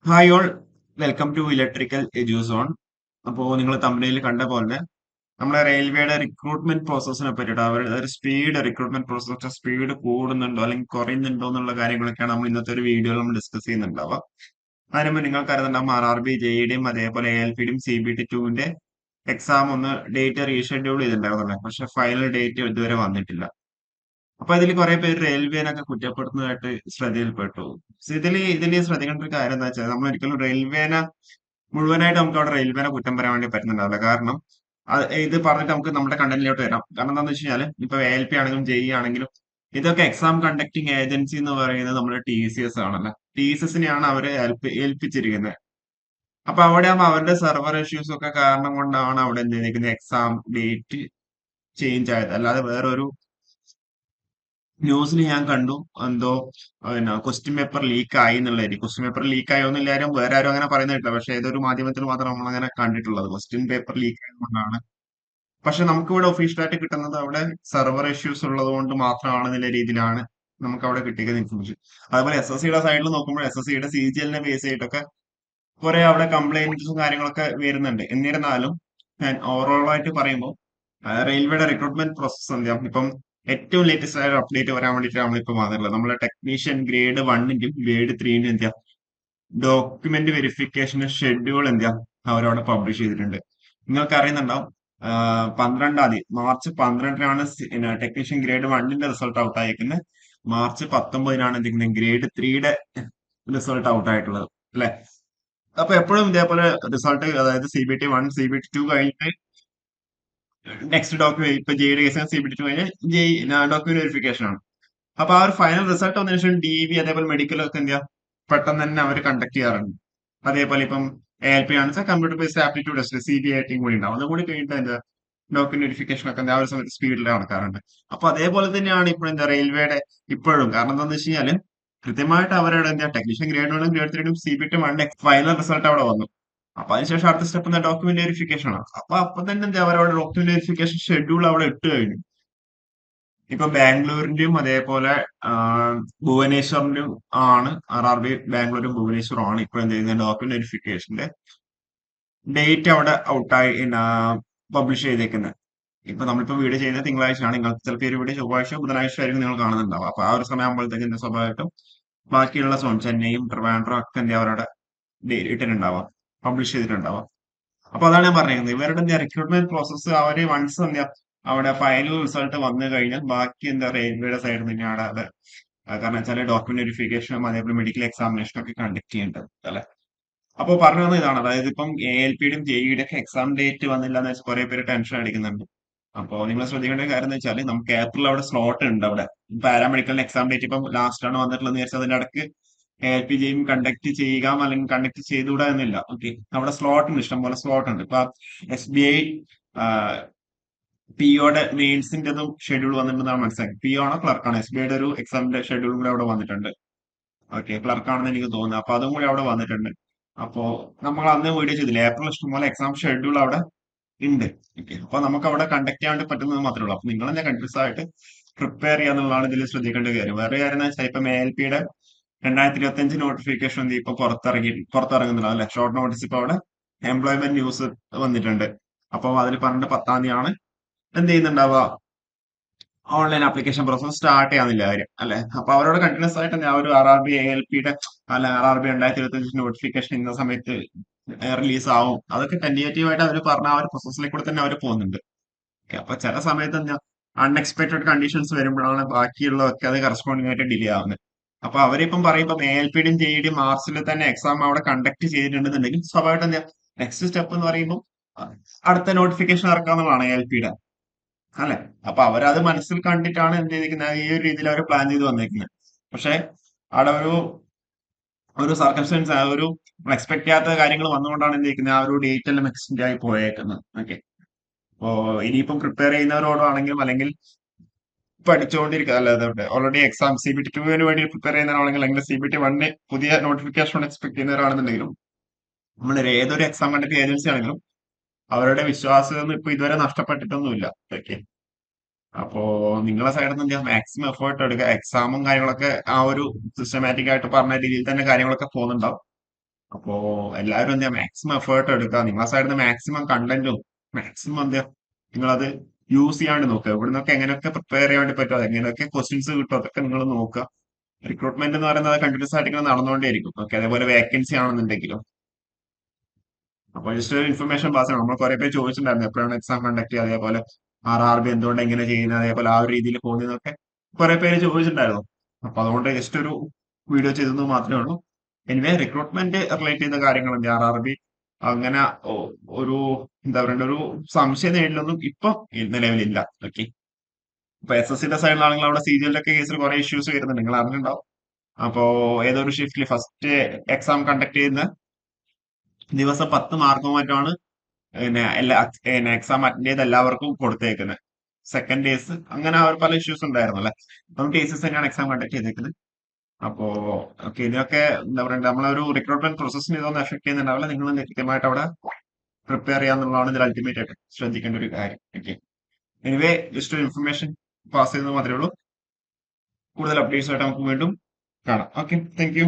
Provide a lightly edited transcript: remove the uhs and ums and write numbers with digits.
Hi all, welcome to electrical Eduzone. അപ്പോൾ നിങ്ങൾ തമിഴിൽ കണ്ട പോലെ നമ്മളെ റെയിൽവേയുടെ റിക്രൂട്ട്മെന്റ് പ്രോസസ്സിനെ പറ്റിയിട്ട് അവരുടെ ഒരു സ്പീഡ് റിക്രൂട്ട്മെന്റ് പ്രോസസ് സ്പീഡ് കൂടുന്നുണ്ടോ അല്ലെങ്കിൽ കുറയുന്നുണ്ടോ എന്നുള്ള കാര്യങ്ങളൊക്കെയാണ് നമ്മൾ ഇന്നത്തെ ഒരു വീഡിയോയിൽ നമ്മൾ ഡിസ്കസ് ചെയ്യുന്നുണ്ടാവുക. അതിന് മുമ്പ് നിങ്ങൾക്ക് അറിയുന്നുണ്ടാവും RRB JEയുടെയും അതേപോലെ ALPയുടെയും CBT2ന്റെ എക്സാം ഒന്ന് ഡേറ്റ് റീഷെഡ്യൂൾ ചെയ്തിട്ടുണ്ടായിരുന്നല്ലോ, പക്ഷെ ഫൈനൽ ഡേറ്റ് ഇതുവരെ വന്നിട്ടില്ല. അപ്പൊ ഇതിൽ കുറെ പേര് റെയിൽവേനൊക്കെ കുറ്റപ്പെടുത്തുന്നതായിട്ട് ശ്രദ്ധയിൽപ്പെട്ടു. ഇതില് ശ്രദ്ധിക്കേണ്ട ഒരു കാര്യം എന്താ വെച്ചാൽ നമ്മൾ ഒരിക്കലും റെയിൽവേനെ മുഴുവനായിട്ട് നമുക്ക് അവിടെ റെയിൽവേനെ കുറ്റം പറയാൻ വേണ്ടി പറ്റുന്നുണ്ടാവില്ല. കാരണം ഇത് പറഞ്ഞിട്ട് നമുക്ക് നമ്മുടെ കണ്ടന്റിലോട്ട് വരാം. കാരണം എന്താണെന്ന് വെച്ച് കഴിഞ്ഞാൽ ഇപ്പൊ ALP ആണെങ്കിലും JE ആണെങ്കിലും ഇതൊക്കെ എക്സാം കണ്ടക്ടിങ് ഏജൻസി എന്ന് പറയുന്നത് നമ്മുടെ TCS ആണല്ലോ. TCSനെയാണ് അവര് ഏൽപ്പിച്ചിരിക്കുന്നത്. അപ്പൊ അവിടെ ആകുമ്പോൾ അവരുടെ സെർവർ ഇഷ്യൂസ് ഒക്കെ കാരണം കൊണ്ടാണ് അവിടെ എന്ത് ചെയ്തിരിക്കുന്നത്, എക്സാം ഡേറ്റ് ചേഞ്ച് ആയത്. അല്ലാതെ വേറൊരു ന്യൂസിൽ ഞാൻ കണ്ടു എന്തോ പിന്നെ ക്വസ്റ്റ്യൻ പേപ്പർ ലീക്ക് ആയി എന്നുള്ളതായിരിക്കും. ക്വസ്റ്റ്യൻ പേപ്പർ ലീക്ക് ആയോ എന്ന് എല്ലാവരും വേറെ ആരും അങ്ങനെ പറയുന്നത് കേട്ടില്ല. പക്ഷെ ഏതൊരു മാധ്യമത്തിൽ മാത്രം നമ്മൾ അങ്ങനെ കണ്ടിട്ടുള്ളത് ക്വസ്റ്റ്യൻ പേപ്പർ ലീക്ക് ആയതുകൊണ്ടാണ്. പക്ഷെ നമുക്ക് ഇവിടെ ഒഫീഷ്യലായിട്ട് കിട്ടുന്നത് അവിടെ സെർവർ ഇഷ്യൂസ് ഉള്ളത് കൊണ്ട് മാത്രമാണ് എന്നുള്ള രീതിയിലാണ് നമുക്ക് അവിടെ കിട്ടിയത് ഇൻഫർമേഷൻ. അതുപോലെ SSCയുടെ സൈഡിൽ നോക്കുമ്പോൾ SSCയുടെ CGLനെ ബേസ് ചെയ്തിട്ടൊക്കെ കുറെ അവിടെ കംപ്ലൈന്റ്സും കാര്യങ്ങളൊക്കെ വരുന്നുണ്ട്. എന്നിരുന്നാലും ഞാൻ ഓവറോൾ ആയിട്ട് പറയുമ്പോൾ റെയിൽവേയുടെ റിക്രൂട്ട്മെന്റ് പ്രോസസ് എന്താ ഇപ്പം ഏറ്റവും ലേറ്റസ്റ്റ് ആയ അപ്ഡേറ്റ് വരാൻ വേണ്ടിയിട്ട് നമ്മളിപ്പോ വന്നിട്ടുള്ളത് നമ്മളെ ടെക്നീഷ്യൻ ഗ്രേഡ് 1ന്റെയും ഗ്രേഡ് 3ന്റെയും എന്താ ഡോക്യുമെന്റ് വെരിഫിക്കേഷൻ ഷെഡ്യൂൾ എന്താ അവരവിടെ പബ്ലിഷ് ചെയ്തിട്ടുണ്ട്. നിങ്ങൾക്ക് അറിയുന്നുണ്ടാവും, 12-ാം തീയതി മാർച്ച് 12-നാണ് ടെക്നീഷ്യൻ ഗ്രേഡ് 1ന്റെ റിസൾട്ട് ഔട്ട് ആയിരിക്കുന്നത്. മാർച്ച് 19-നാണ് എന്തെങ്കിലും ഗ്രേഡ് 3യുടെ റിസൾട്ട് ഔട്ട് ആയിട്ടുള്ളത്, അല്ലെ? അപ്പൊ എപ്പോഴും ഇതേപോലെ റിസൾട്ട്, അതായത് CBT1 CBT2 കഴിഞ്ഞിട്ട് നെക്സ്റ്റ് ഡോക്യുമെന്റ് ഇപ്പൊ JD കേസ് CBT2 കഴിഞ്ഞാൽ ഡോക്യുമെന്റ് വെരിഫിക്കേഷൻ ആണ്. അപ്പൊ ആ ഒരു ഫൈനൽ റിസൾട്ട് വന്നതിന് ശേഷം DV അതേപോലെ മെഡിക്കൽ ഒക്കെ എന്ത് ചെയ്യാ പെട്ടെന്ന് തന്നെ അവർ കണ്ടക്ട് ചെയ്യാറുണ്ട്. അതേപോലെ ഇപ്പം ALP ആണെന്ന് കമ്പ്യൂട്ടർ ബേസ്ഡ് ആപ്റ്റിറ്റ്യൂഡ് ടെസ്റ്റ് CBITയും കൂടി ഉണ്ടാവും. അതും കൂടി കഴിഞ്ഞിട്ട് എന്താ ഡോക്യുമെന്റ് വെരിഫിക്കേഷൻ ഒക്കെ എന്താ ആ ഒരു സമയത്ത് സ്പീഡിൽ നടക്കാറുണ്ട്. അപ്പൊ അതേപോലെ തന്നെയാണ് ഇപ്പോൾ എന്താ റെയിൽവേയുടെ ഇപ്പോഴും. കാരണം എന്താണെന്ന് വെച്ച് കഴിഞ്ഞാല് കൃത്യമായിട്ട് അവരുടെ എന്താ technician grade 1 grade 3 CBT1 final result അവിടെ വന്നു. അപ്പൊ അതിനുശേഷം അടുത്ത സ്റ്റെപ്പ് എന്താ ഡോക്യുമെന്റ് വെരിഫിക്കേഷൻ ആണ്. അപ്പൊ തന്നെ എന്താ അവരവിടെ ഡോക്യുമെന്റ് വെരിഫിക്കേഷൻ ഷെഡ്യൂൾ അവിടെ ഇട്ട് കഴിഞ്ഞു. ഇപ്പൊ ബാംഗ്ലൂരിന്റെയും അതേപോലെ ആ, ഭുവനേശ്വറിന്റെയും ആണ് RRB. ബാംഗ്ലൂരും ഭുവനേശ്വറും ആണ് ഇപ്പൊ എന്ത് ചെയ്യുന്നത്, ഡോക്യുമെന്റ് വെരിഫിക്കേഷന്റെ ഡേറ്റ് അവിടെ ഔട്ടായി പബ്ലിഷ് ചെയ്തേക്കുന്നത്. ഇപ്പൊ നമ്മളിപ്പോ വീഡിയോ ചെയ്യുന്നത് തിങ്കളാഴ്ചയാണ്. നിങ്ങൾക്ക് ചിലപ്പോൾ ഒരു വീഡിയോ ചൊവ്വാഴ്ച ബുധനാഴ്ച ആയിരിക്കും നിങ്ങൾ കാണുന്നുണ്ടാവും. അപ്പൊ ആ ഒരു സമയം ആകുമ്പോഴത്തേക്ക് എന്താ സ്വാഭാവികമായിട്ടും ബാക്കിയുള്ള സോൺ ചെന്നൈയും ട്രിവാൻഡ്രം ഒക്കെ എന്താ അവരുടെ ഇട്ടിട്ടുണ്ടാവാം, പബ്ലിഷ് ചെയ്തിട്ടുണ്ടാവാം. അപ്പൊ അതാണ് ഞാൻ പറഞ്ഞത്, ഇവരുടെ എന്താ റിക്രൂട്ട്മെന്റ് പ്രോസസ്സ് അവര് വൺസ് എന്താ അവിടെ ഫൈനൽ റിസൾട്ട് വന്നു കഴിഞ്ഞാൽ ബാക്കി എന്താ റെയിൽവേയുടെ സൈഡിൽ തന്നെയാണ് അത്. കാരണം വെച്ചാൽ ഡോക്യുമെന്റ് വെരിഫിക്കേഷനും അതേപോലെ മെഡിക്കൽ എക്സാമിനേഷനും ഒക്കെ കണ്ടക്ട് ചെയ്യേണ്ടത്, അല്ലെ? അപ്പൊ പറഞ്ഞു വന്നത് ഇതാണ്, അതായത് ഇപ്പം ALPയുടെയും JEയുടെ ഒക്കെ എക്സാം ഡേറ്റ് വന്നില്ല എന്ന് വെച്ചാൽ കുറെ പേര് ടെൻഷൻ അടിക്കുന്നുണ്ട്. അപ്പൊ നിങ്ങൾ ശ്രദ്ധിക്കേണ്ട ഒരു കാര്യം എന്ന് വെച്ചാൽ നമുക്ക് ഏപ്രിൽ അവിടെ സ്ലോട്ട് ഉണ്ട്. അവിടെ പാരാമെഡിക്കലിന് എക്സാം ഡേറ്റ് ഇപ്പം ലാസ്റ്റ് ആണ് വന്നിട്ടുള്ളത് വിചാരിച്ചാൽ അതിന്റെ ഇടയ്ക്ക് ALP JEയും കണ്ടക്ട് ചെയ്യുക അല്ലെങ്കിൽ കണ്ടക്ട് ചെയ്തുകൂടാ എന്നില്ല. ഓക്കെ, അവിടെ സ്ലോട്ട് ഉണ്ട്, ഇഷ്ടംപോലെ സ്ലോട്ട് ഉണ്ട്. ഇപ്പൊ SBI POയുടെ മെയിൻസിന്റെതും ഷെഡ്യൂൾ വന്നിട്ടുണ്ടെന്നാണ് മനസ്സിലാക്കി. PO ആണോ ക്ലർക്കാണോ, SBIയുടെ ഒരു എക്സാമിന്റെ ഷെഡ്യൂൾ കൂടെ അവിടെ വന്നിട്ടുണ്ട്. ഓക്കെ, ക്ലർക്കാണെന്ന് എനിക്ക് തോന്നുന്നു. അപ്പൊ അതും കൂടി അവിടെ വന്നിട്ടുണ്ട്. അപ്പോ നമ്മൾ അന്ന് വീഡിയോ ചെയ്തില്ല, ഏപ്രിൽ ഇഷ്ടംപോലെ എക്സാം ഷെഡ്യൂൾ അവിടെ ഉണ്ട്. ഓക്കെ, അപ്പൊ നമുക്ക് അവിടെ കണ്ടക്ട് ചെയ്യാൻ വേണ്ടി പറ്റുന്നത് മാത്രമേ ഉള്ളൂ. അപ്പൊ നിങ്ങൾ തന്നെ കണ്ടിന്യൂസ് ആയിട്ട് പ്രിപ്പയർ ചെയ്യാന്നുള്ളതാണ് ഇതിൽ ശ്രദ്ധിക്കേണ്ട കാര്യം. വേറെ കാര്യം എന്ന് വെച്ചാൽ ഇപ്പം ALPയുടെ 2025 നോട്ടിഫിക്കേഷൻ ഇപ്പൊ പുറത്തിറങ്ങുന്നുണ്ട്, അല്ലെ? ഷോർട്ട് നോട്ടീസ് ഇപ്പൊ അവിടെ എംപ്ലോയ്മെന്റ് ന്യൂസ് വന്നിട്ടുണ്ട്. അപ്പൊ അതിൽ പറഞ്ഞിട്ട് 10-ാം തീയതിയാണ് എന്ത് ചെയ്യുന്നുണ്ടാവുക, ഓൺലൈൻ ആപ്ലിക്കേഷൻ പ്രോസസ് സ്റ്റാർട്ട് ചെയ്യാന്നില്ല കാര്യം, അല്ലെ? അപ്പൊ അവരോട് കണ്ടിന്യൂസ് ആയിട്ട് ഞാൻ ഒരു RRB ALPയുടെ അല്ല RRB 2025 നോട്ടിഫിക്കേഷൻ ഇന്ന സമയത്ത് റിലീസ് ആവും, അതൊക്കെ ടെന്റേറ്റീവ് ആയിട്ട് അവർ പറഞ്ഞ ആ ഒരു പ്രോസസ്സിലേക്ക് കൂടെ തന്നെ അവർ പോകുന്നുണ്ട്. ഓക്കെ, അപ്പൊ ചില സമയത്ത് എന്താ അൺഎക്സ്പെക്ടഡ് കണ്ടീഷൻസ് വരുമ്പോഴാണ് ബാക്കിയുള്ളതൊക്കെ അത് കറസ്പോണ്ടിങ് ആയിട്ട് ഡിലേ ആവുന്നത്. അപ്പൊ അവരിപ്പം പറയും ഇപ്പം ALPയുടെയും JEയുടെയും മാർച്ചിൽ തന്നെ എക്സാം അവിടെ കണ്ടക്ട് ചെയ്തിട്ടുണ്ടെന്നുണ്ടെങ്കിൽ സ്വാഭാവികമായിട്ട് എന്താ നെക്സ്റ്റ് സ്റ്റെപ്പ് എന്ന് പറയുമ്പോൾ അടുത്ത നോട്ടിഫിക്കേഷൻ ഇറക്കാന്നുള്ളതാണ് ALPയുടെ, അല്ലെ? അപ്പൊ അവരത് മനസ്സിൽ കണ്ടിട്ടാണ് എന്ത് ചെയ്തിരിക്കുന്നത്, ഈ ഒരു രീതിയിൽ അവർ പ്ലാൻ ചെയ്ത് വന്നേക്കുന്നത്. പക്ഷെ അവിടെ ഒരു സർക്കംസ്റ്റൻസ്, ആ ഒരു എക്സ്പെക്ട് ചെയ്യാത്ത കാര്യങ്ങൾ വന്നുകൊണ്ടാണ് എന്ത് ചെയ്യുന്നത്, ആ ഒരു ഡേറ്റ് എല്ലാം എക്സ്റ്റെൻഡ് ആയി പോയേക്കുന്നത്. ഓക്കെ, അപ്പോ ഇനിയിപ്പം പ്രിപ്പയർ ചെയ്യുന്നവരോടാണെങ്കിലും അല്ലെങ്കിൽ പഠിച്ചുകൊണ്ടിരിക്കുക, അല്ലാതെ ഓൾറെഡി എക്സാം CBT2 വേണ്ടി പ്രിപ്പയർ ചെയ്യുന്നവരാണെങ്കിൽ അല്ലെങ്കിൽ CBT1 പുതിയ നോട്ടിഫിക്കേഷൻ എക്സ്പെക്ട് ചെയ്യുന്നവരാണെന്നുണ്ടെങ്കിലും നമ്മൾ ഏതൊരു എക്സാം കണ്ടക്ട് ഏജൻസി ആണെങ്കിലും അവരുടെ വിശ്വാസം ഇപ്പൊ ഇതുവരെ നഷ്ടപ്പെട്ടിട്ടൊന്നുമില്ല. ഓക്കെ, അപ്പോ നിങ്ങളെ സൈഡിൽ നിന്ന് മാക്സിമം എഫേർട്ട് എടുക്കുക. എക്സാമും കാര്യങ്ങളൊക്കെ ആ ഒരു സിസ്റ്റമാറ്റിക് ആയിട്ട് പറഞ്ഞ രീതിയിൽ തന്നെ കാര്യങ്ങളൊക്കെ പോകുന്നുണ്ടാവും. അപ്പോ എല്ലാവരും എന്താ മാക്സിമം എഫേർട്ട് എടുക്കുക. നിങ്ങളെ സൈഡിൽ നിന്ന് മാക്സിമം കണ്ടന്റും മാക്സിമം എന്താ നിങ്ങളത് യൂസ് ചെയ്യാണ്ട് നോക്കുക. ഇവിടുന്നൊക്കെ എങ്ങനെയൊക്കെ പ്രിപ്പയർ ചെയ്യാൻ വേണ്ടി പറ്റുമോ, എങ്ങനെയൊക്കെ ക്വസ്റ്റ്യൻസ് കിട്ടും, അതൊക്കെ നിങ്ങൾ നോക്കുക. റിക്രൂട്ട്മെന്റ് എന്ന് പറയുന്നത് കണ്ടിന്യൂസ് ആയിട്ട് ഇങ്ങനെ നടന്നുകൊണ്ടേയിരിക്കും. ഓക്കെ, അതേപോലെ വേക്കൻസി ആണെന്നുണ്ടെങ്കിലും. അപ്പൊ ജസ്റ്റ് ഒരു ഇൻഫർമേഷൻ പാസ് ആണ്. നമ്മൾ കുറെ പേര് ചോദിച്ചിട്ടുണ്ടായിരുന്നു എപ്പോഴാണ് എക്സാം കണ്ടക്ട് ചെയ്യുക, അതേപോലെ RRB എന്തുകൊണ്ട് എങ്ങനെ ചെയ്യുന്നത്, അതേപോലെ ആ ഒരു രീതിയിൽ പോകുന്നതൊക്കെ കുറെ പേര് ചോദിച്ചിട്ടുണ്ടായിരുന്നു. അപ്പൊ അതുകൊണ്ട് ജസ്റ്റ് ഒരു വീഡിയോ ചെയ്തെന്ന് മാത്രമേ ഉള്ളൂ. എനിവേ റിക്രൂട്ട്മെന്റ് റിലേറ്റ് ചെയ്ത കാര്യങ്ങളുണ്ട് RRB അങ്ങനെ ഒരു എന്താ പറയണ്ട ഒരു സംശയം നേരിലൊന്നും ഇപ്പൊ നിലവിലില്ല. ഓക്കെ, ഇപ്പൊ SSCന്റെ സൈഡിലാണെങ്കിൽ അവിടെ CGL കേസിൽ കുറെ ഇഷ്യൂസ് വരുന്നുണ്ട്, നിങ്ങൾ അറിഞ്ഞിട്ടുണ്ടാവും. അപ്പോ ഏതൊരു ഷിഫ്റ്റിൽ ഫസ്റ്റ് എക്സാം കണ്ടക്ട് ചെയ്യുന്ന ദിവസം 10 മാർക്കോ മറ്റാണ് പിന്നെ എല്ലാ പിന്നെ എക്സാം അറ്റൻഡ് ചെയ്ത എല്ലാവർക്കും കൊടുത്തേക്കുന്നത്. സെക്കൻഡ് ഡേയ്സ് അങ്ങനെ ആ ഒരു പല ഇഷ്യൂസ് ഉണ്ടായിരുന്നു അല്ലെ. അപ്പം കേസസ് തന്നെയാണ് എക്സാം കണ്ടക്ട് ചെയ്തേക്കുന്നത്. അപ്പോ ഓക്കെ, ഇതിനൊക്കെ എന്താ പറയുക നമ്മളൊരു റിക്രൂട്ട്മെന്റ് പ്രോസസ്സിന് ഇതൊന്നും എഫക്ട് ചെയ്യുന്നുണ്ടാവില്ല. നിങ്ങൾ കൃത്യമായിട്ട് അവിടെ പ്രിപ്പയർ ചെയ്യാന്നുള്ളതാണ് ഇതിൽ അൾട്ടിമേറ്റ് ആയിട്ട് ശ്രദ്ധിക്കേണ്ട ഒരു കാര്യം. ഓക്കെ, എനിവേ ജസ്റ്റ് ഒരു ഇൻഫർമേഷൻ പാസ് ചെയ്തെന്ന് മാത്രമേ ഉള്ളൂ. കൂടുതൽ അപ്ഡേറ്റ്സ് ആയിട്ട് നമുക്ക് വീണ്ടും കാണാം. Okay, thank you.